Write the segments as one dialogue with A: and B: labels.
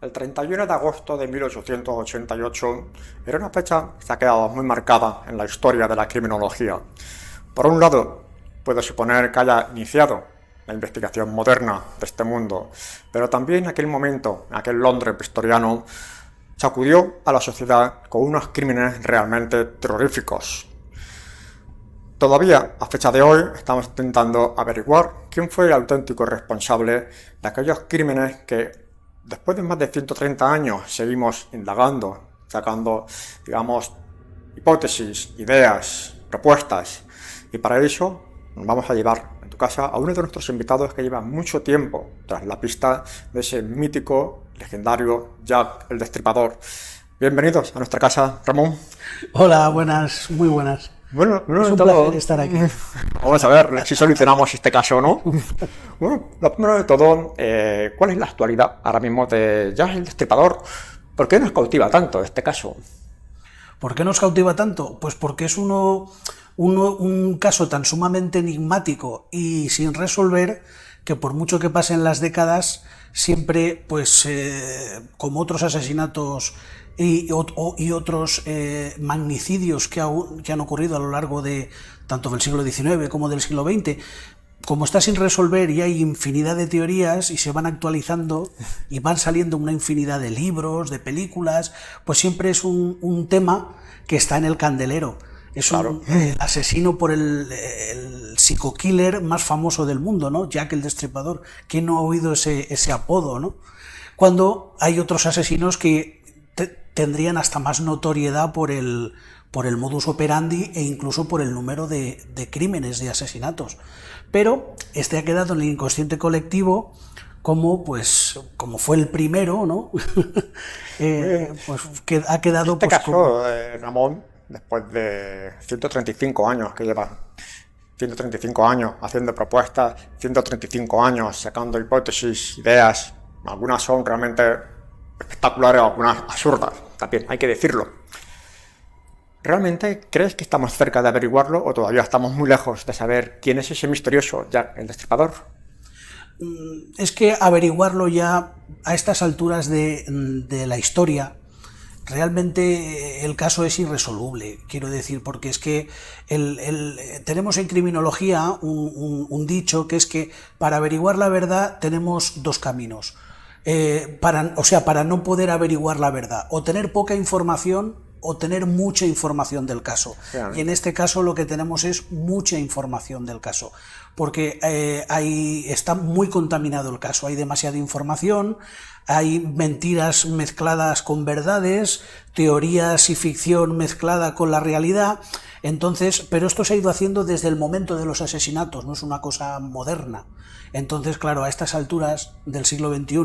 A: El 31 de agosto de 1888 era una fecha que se ha quedado muy marcada en la historia de la criminología. Por un lado, puede suponer que haya iniciado la investigación moderna de este mundo, pero también en aquel momento, en aquel Londres victoriano, sacudió a la sociedad con unos crímenes realmente terroríficos. Todavía, a fecha de hoy, estamos intentando averiguar quién fue el auténtico responsable de aquellos crímenes que, después de más de 130 años, seguimos indagando, sacando, hipótesis, ideas, propuestas. Y para eso nos vamos a llevar en tu casa a uno de nuestros invitados que lleva mucho tiempo tras la pista de ese mítico, legendario Jack el Destripador. Bienvenidos a nuestra casa, Ramón.
B: Hola, buenas, muy buenas.
A: Bueno,
B: es un placer estar aquí.
A: Vamos a ver si solucionamos este caso, ¿no? Bueno, lo primero de todo, ¿cuál es la actualidad ahora mismo de Jack el Destripador? ¿Por qué nos cautiva tanto este caso?
B: ¿Por qué nos cautiva tanto? Pues porque es un caso tan sumamente enigmático y sin resolver que por mucho que pasen las décadas, siempre, pues, como otros asesinatos y otros magnicidios que han ocurrido a lo largo de tanto del siglo XIX como del siglo XX, como está sin resolver y hay infinidad de teorías y se van actualizando y van saliendo una infinidad de libros, de películas, pues siempre es un tema que está en el candelero. Es claro. Un asesino por el psico-killer más famoso del mundo, ¿no? Jack el Destripador. ¿Quién no ha oído ese apodo, no? Cuando hay otros asesinos que tendrían hasta más notoriedad por el modus operandi e incluso por el número de crímenes, de asesinatos. Pero este ha quedado en el inconsciente colectivo como fue el primero, ¿no? Pues que ha quedado...
A: Este caso, Ramón, después de 135 años que lleva, 135 años haciendo propuestas, 135 años sacando hipótesis, ideas, algunas son realmente espectaculares, algunas absurdas, también hay que decirlo. ¿Realmente crees que estamos cerca de averiguarlo o todavía estamos muy lejos de saber quién es ese misterioso Jack el Destripador?
B: Es que averiguarlo ya a estas alturas de la historia, realmente el caso es irresoluble, quiero decir, porque es que tenemos en criminología un dicho que es que para averiguar la verdad tenemos dos caminos, para no poder averiguar la verdad, o tener poca información o tener mucha información del caso. Y en este caso lo que tenemos es mucha información del caso, porque está muy contaminado el caso, hay demasiada información, hay mentiras mezcladas con verdades, teorías y ficción mezclada con la realidad. Entonces, pero esto se ha ido haciendo desde el momento de los asesinatos, no es una cosa moderna. Entonces, claro, a estas alturas del siglo XXI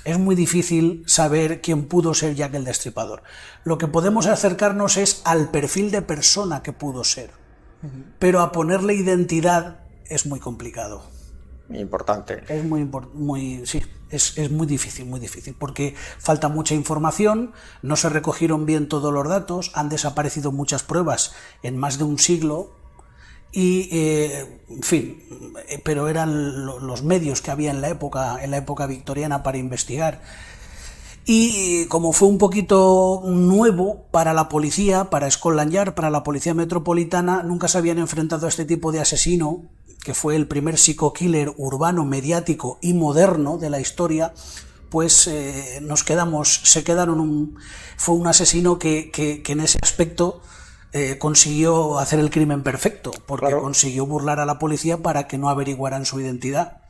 B: es muy difícil saber quién pudo ser Jack el Destripador. Lo que podemos acercarnos es al perfil de persona que pudo ser, pero a ponerle identidad es muy complicado.
A: Importante.
B: Es es muy difícil, porque falta mucha información, no se recogieron bien todos los datos, han desaparecido muchas pruebas en más de un siglo, y en fin, pero eran los medios que había en la época victoriana para investigar. Y como fue un poquito nuevo para la policía, para Scotland Yard, para la policía metropolitana, nunca se habían enfrentado a este tipo de asesino, que fue el primer psico-killer urbano, mediático y moderno de la historia, pues fue un asesino que en ese aspecto consiguió hacer el crimen perfecto, porque claro, consiguió burlar a la policía para que no averiguaran su identidad.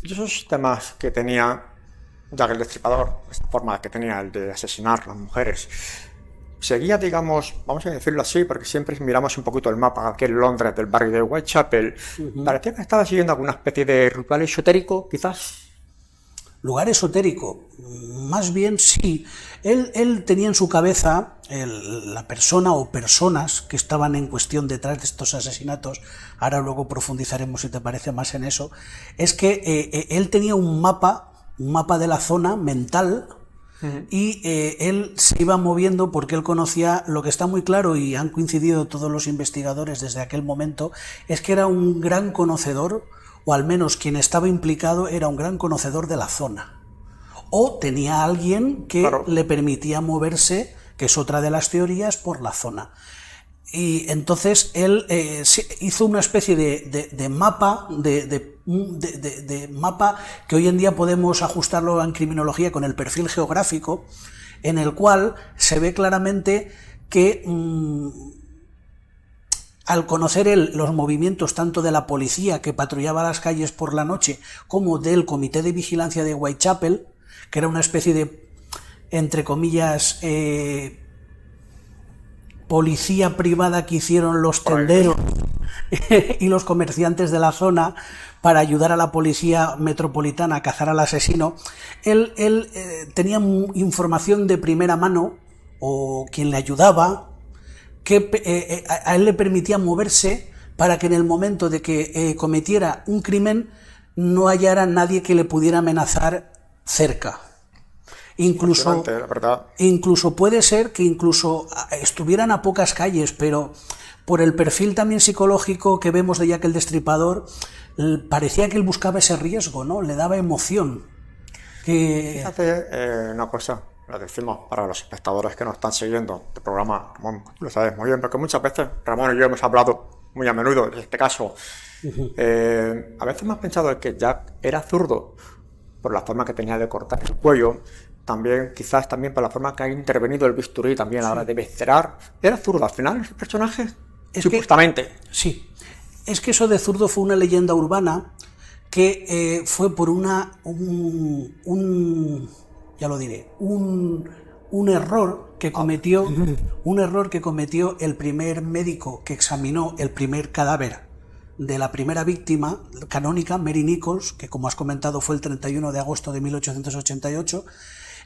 A: Y esos temas que tenía Jack el Destripador, esta forma que tenía el de asesinar a las mujeres, seguía, digamos, vamos a decirlo así, porque siempre miramos un poquito el mapa, aquel Londres del barrio de Whitechapel, parecía que estaba siguiendo alguna especie de ritual esotérico, quizás.
B: Lugar esotérico, más bien sí. Él tenía en su cabeza la persona o personas que estaban en cuestión detrás de estos asesinatos, ahora luego profundizaremos si te parece más en eso, es que él tenía un mapa de la zona mental, y él se iba moviendo porque él conocía, lo que está muy claro y han coincidido todos los investigadores desde aquel momento, es que era un gran conocedor, o al menos quien estaba implicado era un gran conocedor de la zona, o tenía a alguien que
A: Claro.
B: le permitía moverse, que es otra de las teorías, por la zona. Y entonces él hizo una especie de mapa, de mapa que hoy en día podemos ajustarlo en criminología con el perfil geográfico, en el cual se ve claramente que al conocer él los movimientos tanto de la policía que patrullaba las calles por la noche como del Comité de Vigilancia de Whitechapel, que era una especie de, entre comillas, policía privada que hicieron los tenderos y los comerciantes de la zona para ayudar a la policía metropolitana a cazar al asesino, él tenía información de primera mano, o quien le ayudaba, que a él le permitía moverse para que en el momento de que cometiera un crimen no hallara nadie que le pudiera amenazar cerca. Incluso,
A: la verdad.
B: incluso puede ser que incluso estuvieran a pocas calles, pero por el perfil también psicológico que vemos de Jack el Destripador, parecía que él buscaba ese riesgo, ¿no? Le daba emoción.
A: Fíjate una cosa, lo decimos para los espectadores que nos están siguiendo del programa, Ramón, lo sabes muy bien, porque muchas veces Ramón y yo hemos hablado muy a menudo de este caso. A veces hemos pensado que Jack era zurdo por la forma que tenía de cortar el cuello, también quizás también por la forma que ha intervenido el bisturí también a la hora de viscerar. Era zurdo al final ese personaje, supuestamente.
B: Sí, es que eso de zurdo fue una leyenda urbana que fue por ya lo diré, un error que cometió el primer médico que examinó el primer cadáver de la primera víctima canónica, Mary Nichols, que como has comentado fue el 31 de agosto de 1888.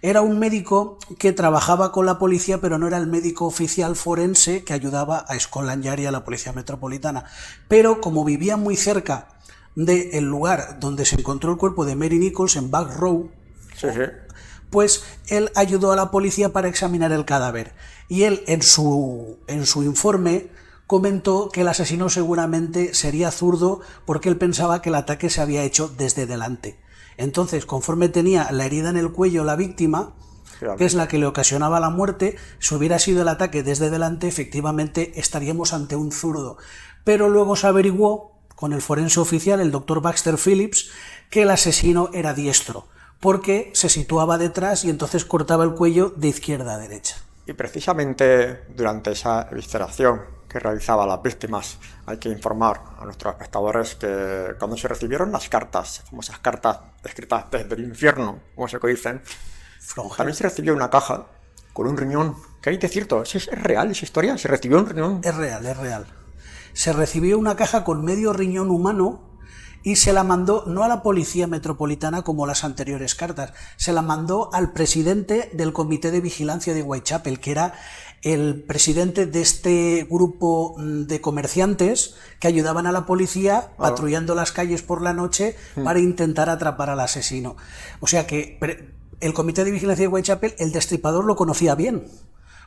B: Era un médico que trabajaba con la policía, pero no era el médico oficial forense que ayudaba a Scotland Yard y a la policía metropolitana. Pero como vivía muy cerca del lugar donde se encontró el cuerpo de Mary Nichols, en Back Row,
A: Sí.
B: pues él ayudó a la policía para examinar el cadáver. Y él, en su informe, comentó que el asesino seguramente sería zurdo porque él pensaba que el ataque se había hecho desde delante. Entonces, conforme tenía la herida en el cuello la víctima, que es la que le ocasionaba la muerte, si hubiera sido el ataque desde delante, efectivamente estaríamos ante un zurdo. Pero luego se averiguó, con el forense oficial, el doctor Baxter Phillips, que el asesino era diestro, porque se situaba detrás y entonces cortaba el cuello de izquierda a derecha.
A: Y precisamente durante esa evisceración que realizaban las víctimas, hay que informar a nuestros espectadores que cuando se recibieron las cartas, famosas cartas escritas desde el infierno, como se dicen, también se recibió una caja con un riñón. ¿Qué hay de cierto? ¿Es real esa historia? ¿Se recibió un riñón?
B: Es real. Se recibió una caja con medio riñón humano y se la mandó no a la policía metropolitana como las anteriores cartas, se la mandó al presidente del Comité de Vigilancia de Whitechapel, que era el presidente de este grupo de comerciantes que ayudaban a la policía patrullando las calles por la noche para intentar atrapar al asesino. O sea que el Comité de Vigilancia de Whitechapel, el Destripador lo conocía bien,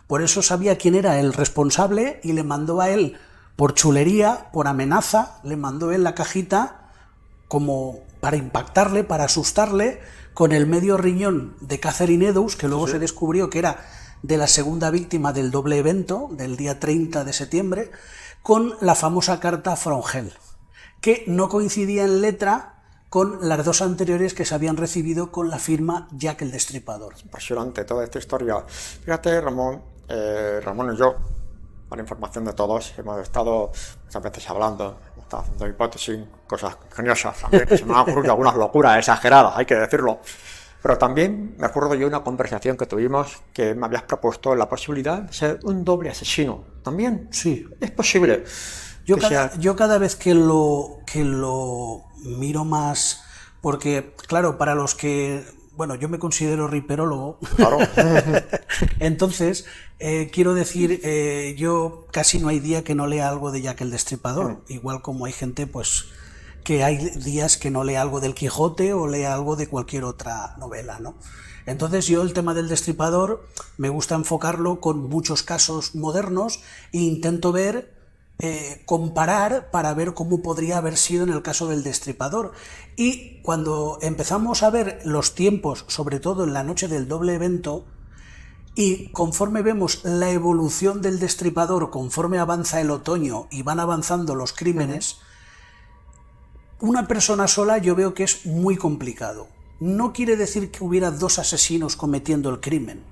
B: por eso sabía quién era el responsable y le mandó a él, por chulería, por amenaza, le mandó él la cajita como para impactarle, para asustarle, con el medio riñón de Catherine Eddowes, que luego se descubrió que era de la segunda víctima del doble evento, del día 30 de septiembre, con la famosa carta From Hell, que no coincidía en letra con las dos anteriores que se habían recibido con la firma Jack el Destripador.
A: Apasionante toda esta historia. Fíjate, Ramón y yo, para información de todos, hemos estado muchas veces hablando, hemos estado haciendo hipótesis, cosas ingeniosas también, que se me han ocurrido algunas locuras exageradas, hay que decirlo. Pero también me acuerdo yo de una conversación que tuvimos que me habías propuesto la posibilidad de ser un doble asesino. ¿También?
B: Sí.
A: Es posible.
B: Yo cada vez que lo miro más, porque claro, para los que, bueno, yo me considero riperólogo,
A: Claro.
B: entonces quiero decir, yo casi no hay día que no lea algo de Jack el Destripador, igual como hay gente pues que hay días que no lea algo del Quijote o lea algo de cualquier otra novela, ¿no? Entonces yo el tema del Destripador me gusta enfocarlo con muchos casos modernos e intento ver comparar para ver cómo podría haber sido en el caso del Destripador. Y cuando empezamos a ver los tiempos, sobre todo en la noche del doble evento, y conforme vemos la evolución del Destripador, conforme avanza el otoño y van avanzando los crímenes, una persona sola yo veo que es muy complicado. No quiere decir que hubiera dos asesinos cometiendo el crimen,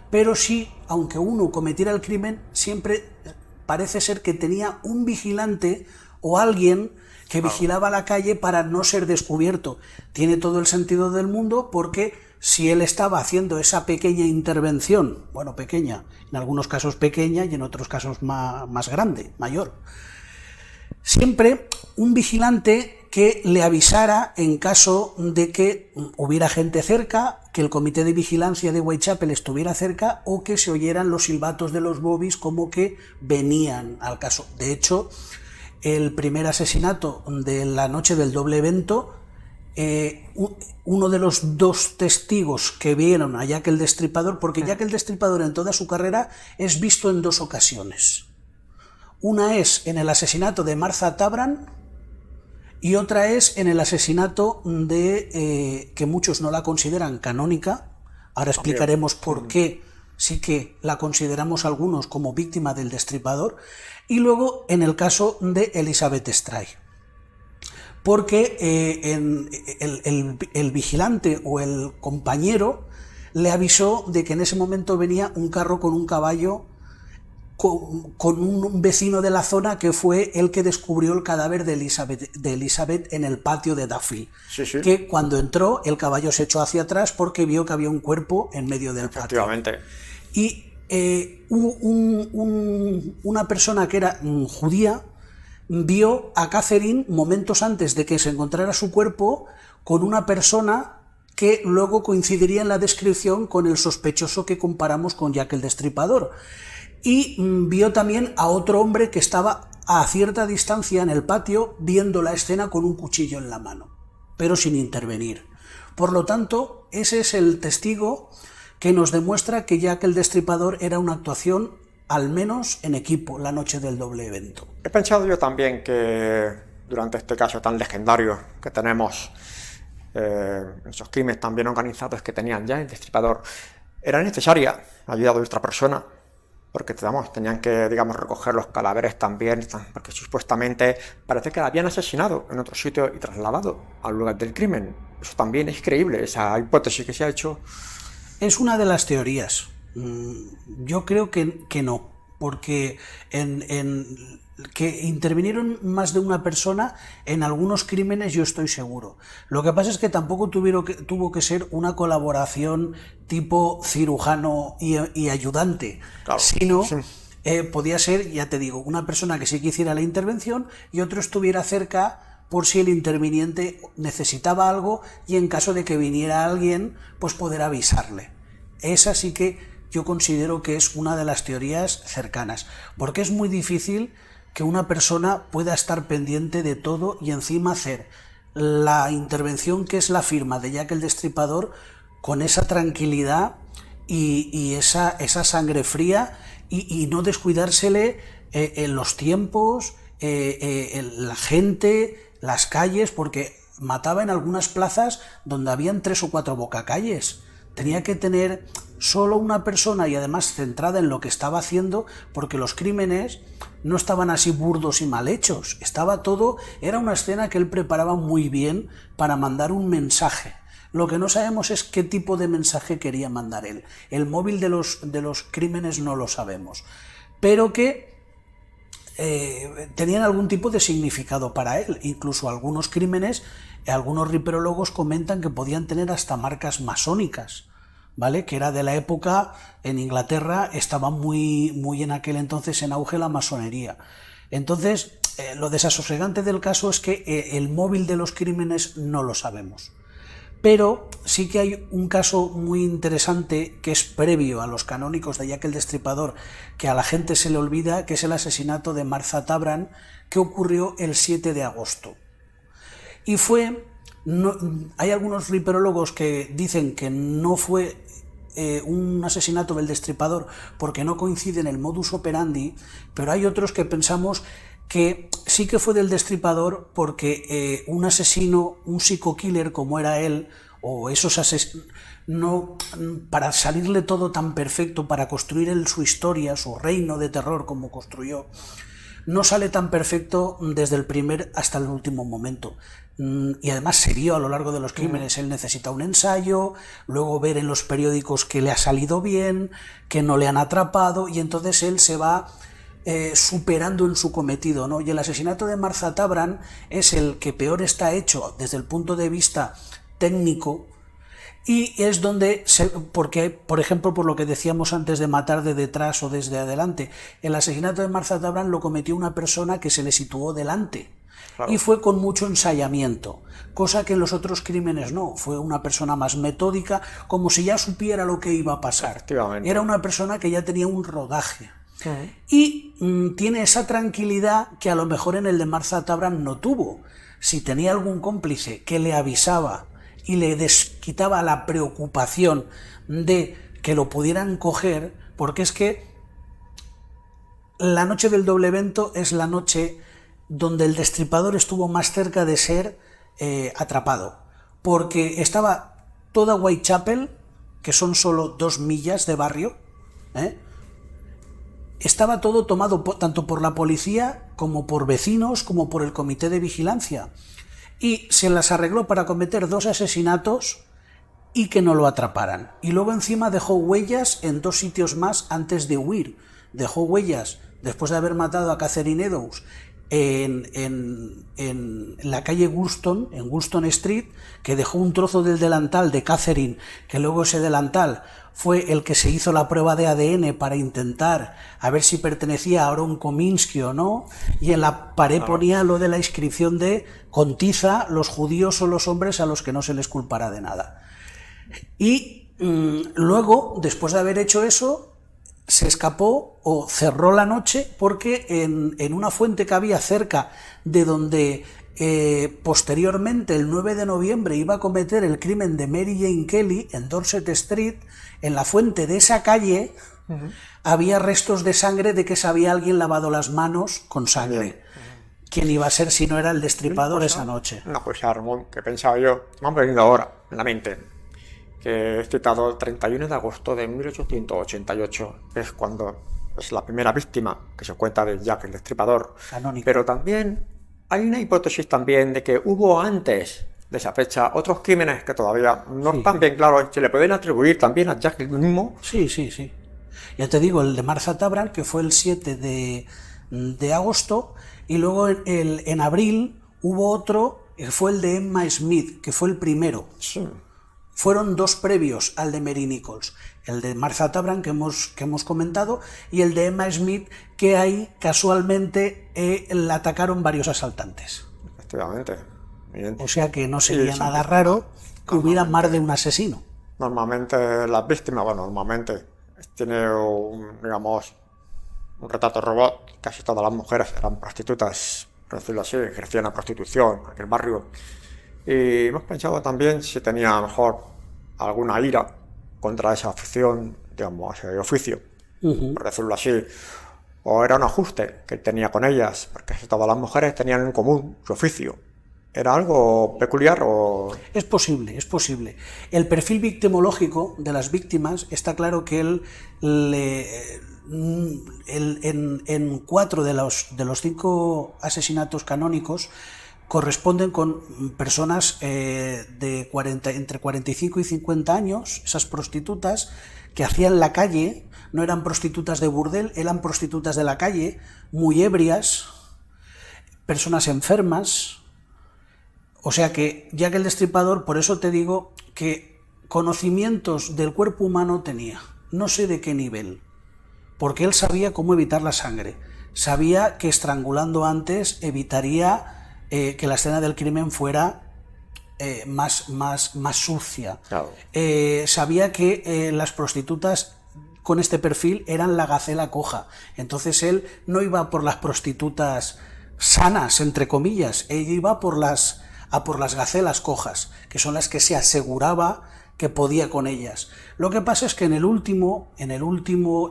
B: pero sí, aunque uno cometiera el crimen, siempre parece ser que tenía un vigilante o alguien que vigilaba la calle para no ser descubierto. Tiene todo el sentido del mundo, porque si él estaba haciendo esa pequeña intervención, bueno, pequeña, en algunos casos pequeña y en otros casos más grande, mayor, siempre un vigilante que le avisara en caso de que hubiera gente cerca, que el comité de vigilancia de Whitechapel estuviera cerca, o que se oyeran los silbatos de los bobbies como que venían al caso. De hecho, el primer asesinato de la noche del doble evento, uno de los dos testigos que vieron a Jack el Destripador, porque Jack el Destripador en toda su carrera es visto en dos ocasiones. Una es en el asesinato de Martha Tabran y otra es en el asesinato de, que muchos no la consideran canónica, ahora explicaremos por qué sí que la consideramos algunos como víctima del Destripador, y luego en el caso de Elizabeth Stray, porque el vigilante o el compañero le avisó de que en ese momento venía un carro con un caballo con un vecino de la zona, que fue el que descubrió el cadáver de Elizabeth en el patio de Duffield.
A: Sí, sí.
B: Que cuando entró el caballo se echó hacia atrás porque vio que había un cuerpo en medio del patio.
A: Efectivamente.
B: Y una persona que era judía vio a Catherine momentos antes de que se encontrara su cuerpo con una persona que luego coincidiría en la descripción con el sospechoso que comparamos con Jack el Destripador. Y vio también a otro hombre que estaba a cierta distancia en el patio viendo la escena con un cuchillo en la mano, pero sin intervenir. Por lo tanto, ese es el testigo que nos demuestra que Jack el Destripador era una actuación, al menos en equipo, la noche del doble evento.
A: He pensado yo también que durante este caso tan legendario que tenemos, esos crímenes tan bien organizados que tenían ya el Destripador, era necesaria la ayuda de otra persona, porque tenían que, recoger los cadáveres también, porque supuestamente parece que la habían asesinado en otro sitio y trasladado al lugar del crimen. Eso también es creíble, esa hipótesis que se ha hecho.
B: Es una de las teorías. Yo creo que no, porque que intervinieron más de una persona en algunos crímenes, yo estoy seguro. Lo que pasa es que tampoco tuvo que ser una colaboración tipo cirujano y ayudante, claro, sino sí. Podía ser, ya te digo, una persona que sí que hiciera la intervención y otro estuviera cerca por si el interviniente necesitaba algo, y en caso de que viniera alguien, pues poder avisarle. Esa sí que yo considero que es una de las teorías cercanas, porque es muy difícil que una persona pueda estar pendiente de todo y encima hacer la intervención que es la firma de Jack el Destripador con esa tranquilidad y esa sangre fría, y no descuidársele en los tiempos, en la gente, las calles, porque mataba en algunas plazas donde habían 3 o 4 bocacalles. Tenía que tener solo una persona y además centrada en lo que estaba haciendo, porque los crímenes no estaban así burdos y mal hechos. Estaba todo, era una escena que él preparaba muy bien para mandar un mensaje. Lo que no sabemos es qué tipo de mensaje quería mandar él. El móvil de los crímenes no lo sabemos, pero que tenían algún tipo de significado para él. Incluso algunos crímenes, algunos riperólogos comentan que podían tener hasta marcas masónicas, ¿vale? Que era de la época, en Inglaterra estaba muy en aquel entonces en auge la masonería. Entonces, lo desasosegante del caso es que el móvil de los crímenes no lo sabemos. Pero sí que hay un caso muy interesante que es previo a los canónicos de Jack el Destripador, que a la gente se le olvida, que es el asesinato de Martha Tabran, que ocurrió el 7 de agosto. Y hay algunos riperólogos que dicen que no fue un asesinato del Destripador porque no coincide en el modus operandi, pero hay otros que pensamos que sí que fue del Destripador porque un asesino, un psico-killer como era él, o esos asesinos, no, para salirle todo tan perfecto, para construir él su historia, su reino de terror como construyó, no sale tan perfecto desde el primer hasta el último momento. Y además se vio a lo largo de los crímenes, él necesita un ensayo, luego ver en los periódicos que le ha salido bien, que no le han atrapado, y entonces él se va superando en su cometido, ¿no? Y el asesinato de Martha Tabram es el que peor está hecho desde el punto de vista técnico, y es donde, porque, por ejemplo, por lo que decíamos antes de matar de detrás o desde adelante, el asesinato de Martha Tabram lo cometió una persona que se le situó delante. Claro. Y fue con mucho ensayamiento, cosa que en los otros crímenes no, fue una persona más metódica, como si ya supiera lo que iba a pasar. Era una persona que ya tenía un rodaje. Y tiene esa tranquilidad que a lo mejor en el de Martha Tabram no tuvo. Si tenía algún cómplice que le avisaba y le desquitaba la preocupación de que lo pudieran coger, porque es que la noche del doble evento es la noche donde el Destripador estuvo más cerca de ser atrapado, porque estaba toda Whitechapel, que son solo 2 millas de barrio, estaba todo tomado tanto por la policía como por vecinos, como por el comité de vigilancia, y se las arregló para cometer 2 asesinatos y que no lo atraparan. Y luego encima dejó huellas en 2 sitios más antes de huir. Dejó huellas después de haber matado a Catherine Eddowes en la calle Woolston, en Woolston Street, que dejó un trozo del delantal de Catherine, que luego ese delantal fue el que se hizo la prueba de ADN para intentar a ver si pertenecía a Aaron Kominsky o no, y en la pared ponía lo de la inscripción de con tiza, los judíos son los hombres a los que no se les culpará de nada. Y luego, después de haber hecho eso, se escapó o cerró la noche porque en una fuente que había cerca de donde posteriormente, el 9 de noviembre, iba a cometer el crimen de Mary Jane Kelly en Dorset Street, en la fuente de esa calle había restos de sangre de que se había alguien lavado las manos con sangre. ¿Quién iba a ser si no era el Destripador esa noche?
A: Una cosa, Ramón, que pensaba yo, me han venido ahora en la mente, que he citado el 31 de agosto de 1888, es cuando es la primera víctima que se cuenta de Jack el Destripador.
B: Canónico.
A: Pero también hay una hipótesis también de que hubo antes de esa fecha otros crímenes que todavía no están bien claros, se le pueden atribuir también a Jack el mismo.
B: Sí. Ya te digo, el de Martha Tabram, que fue el 7 de agosto, y luego en abril hubo otro, que fue el de Emma Smith, que fue el primero.
A: Sí.
B: Fueron 2 previos al de Mary Nichols, el de Martha Tabram que hemos comentado y el de Emma Smith, que ahí casualmente la atacaron varios asaltantes.
A: Efectivamente.
B: O sea que no sería nada raro que hubiera más de un asesino.
A: Normalmente las víctimas, normalmente tiene digamos, un retrato robot. Casi todas las mujeres eran prostitutas, por decirlo así, ejercían la prostitución en aquel barrio. Y hemos pensado también si tenía a lo mejor alguna ira contra esa afición, digamos, ese oficio, por decirlo así, o era un ajuste que tenía con ellas, porque todas las mujeres tenían en común su oficio. ¿Era algo peculiar o...?
B: Es posible. El perfil victimológico de las víctimas está claro que en 4 de los 5 asesinatos canónicos corresponden con personas entre 45 y 50 años, esas prostitutas que hacían la calle, no eran prostitutas de burdel, eran prostitutas de la calle, muy ebrias, personas enfermas. O sea que Jack el Destripador, por eso te digo que conocimientos del cuerpo humano tenía, no sé de qué nivel, porque él sabía cómo evitar la sangre, sabía que estrangulando antes evitaría que la escena del crimen fuera más sucia.
A: Claro.
B: Sabía que las prostitutas con este perfil eran la gacela coja, entonces él no iba por las prostitutas sanas, entre comillas, él iba a por las gacelas cojas, que son las que se aseguraba que podía con ellas. Lo que pasa es que en el último,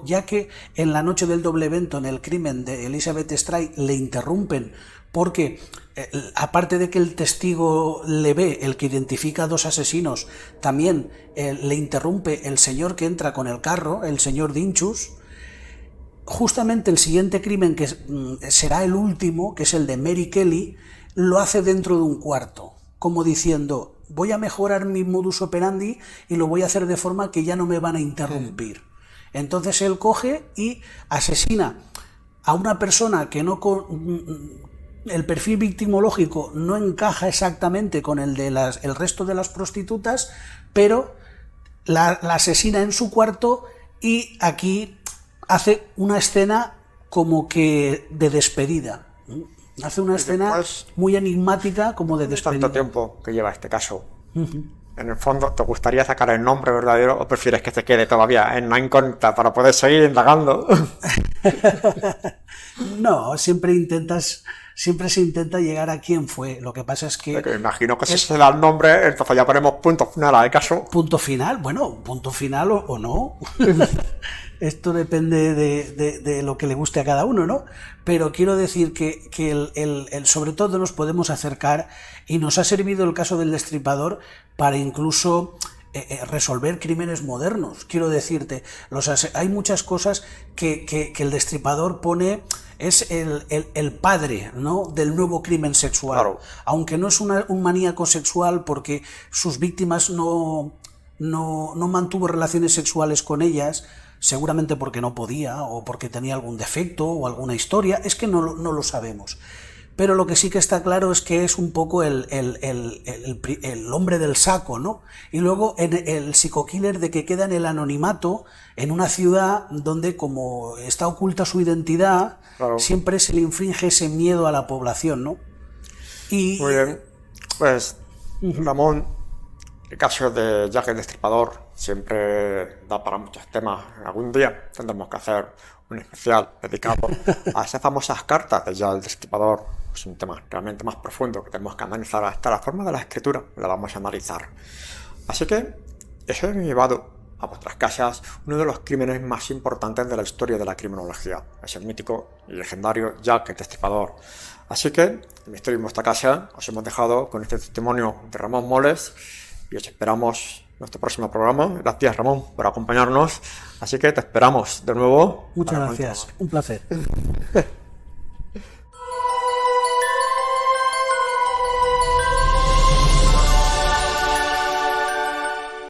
B: ya que en la noche del doble evento, en el crimen de Elizabeth Stride, le interrumpen porque, aparte de que el testigo le ve, el que identifica a dos asesinos, también le interrumpe el señor que entra con el carro, el señor Dinchus. Justamente el siguiente crimen, que será el último, que es el de Mary Kelly, lo hace dentro de un cuarto, como diciendo, voy a mejorar mi modus operandi y lo voy a hacer de forma que ya no me van a interrumpir. Entonces él coge y asesina a una persona que no... el perfil victimológico no encaja exactamente con el de el resto de las prostitutas, pero la asesina en su cuarto y aquí hace una escena como que de despedida. Hace una escena muy enigmática como de despedida.
A: ¿Tanto tiempo que lleva este caso? En el fondo, ¿te gustaría sacar el nombre verdadero o prefieres que se quede todavía en la incógnita para poder seguir indagando?
B: No, siempre se intenta llegar a quién fue. Lo que pasa es que...
A: Me imagino que si se da el nombre, entonces ya ponemos punto final al caso.
B: Punto final, bueno, punto final o no. Esto depende de lo que le guste a cada uno, ¿no? Pero quiero decir que sobre todo nos podemos acercar, y nos ha servido el caso del Destripador para incluso resolver crímenes modernos. Quiero decirte, hay muchas cosas que el Destripador pone... Es el padre, ¿no?, del nuevo crimen sexual.
A: Claro.
B: Aunque no es un maníaco sexual, porque sus víctimas no mantuvo relaciones sexuales con ellas, seguramente porque no podía, o porque tenía algún defecto o alguna historia, es que no lo sabemos. Pero lo que sí que está claro es que es un poco el hombre del saco, ¿no? Y luego el psico-killer de que queda en el anonimato, en una ciudad donde, como está oculta su identidad, claro, siempre se le infringe ese miedo a la población, ¿no?
A: Muy bien. Pues, Ramón, el caso de Jack el Destripador siempre da para muchos temas. Algún día tendremos que hacer un especial dedicado a esas famosas cartas de Jack el Destripador. Es un tema realmente más profundo que tenemos que analizar. Hasta la forma de la escritura la vamos a analizar. Así que eso me ha llevado a vuestras casas uno de los crímenes más importantes de la historia de la criminología. Es el mítico y legendario Jack el Destripador. Así que, en Misterio en vuestra casa, os hemos dejado con este testimonio de Ramón Moles y os esperamos en nuestro próximo programa. Gracias, Ramón, por acompañarnos. Así que te esperamos de nuevo.
B: Muchas gracias. Un placer.